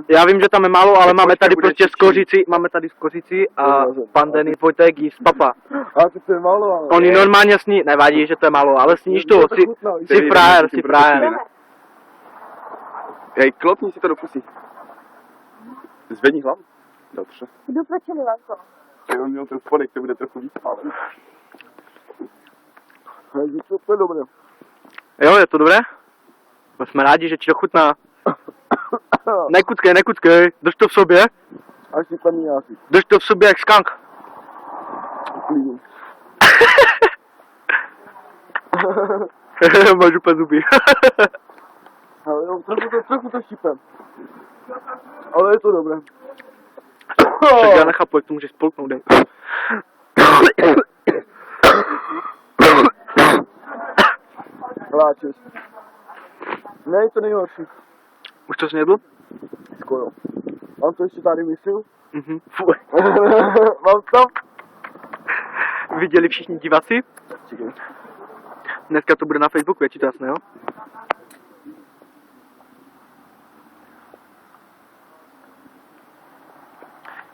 Já vím, že tam je málo, ale máme tady prostě skořici, máme tady skořici a pan Denis Vojtek jí z papa. A to je málo, ale... Oni normálně sní, nevadí, že to je málo, ale sníš to, jsi frajer. Hej, klopni si to do pusy. Zvedni hlavu. Dobře. Jdu pečený lanko. On měl ten spodek, to bude trochu víc, ale... Hej, to je dobré. Jo, je to dobré? No jsme rádi, že ti to chutná. Nekuckej, drž to v sobě. Až si tam nějaký. Drž to v sobě jak skank. Klidně. Máš úplně zuby. Ale jo, trochu to šípem. Ale je to dobré. Tak já nechápu, jak to můžeš spolknout. Vláčeš. Ne, to nejhorší. Už to snědl? Skoro. Mám to ještě tady myslím? Mhm. Fuj. Mám to? Viděli všichni diváci? Čekaj. Dneska to bude na Facebooku, je ti to jasné, jo?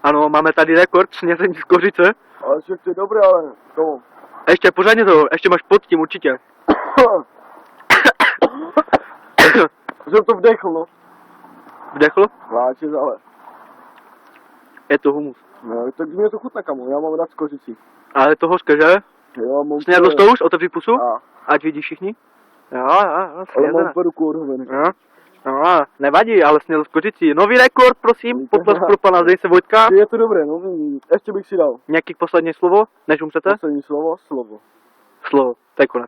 Ano, máme tady rekord snězení z kořice. Ale však to je dobré, ale to... Ještě pořádně to, ještě máš pod tím určitě. Jsem to vdechl, no. Vdechl? Vláčeš, ale... Je to humus. No, tak mě to chutná, kamo, já mám rád z kořicí. Ale je to hořké, že? Jo, mám... Snědl jsi to už? Otevři pusu? A. Ať vidí všichni. Jo, Ale snědl. mám peruku odhovený. Jo. No, nevadí, ale snědl z kořicí. Nový rekord, prosím, potlesk pro pana Denise Vojtka. Je to dobré, no, ještě bych si dal. Nějaký poslední slovo, než umřete? Poslední slovo, slovo. Slovo, to je konec.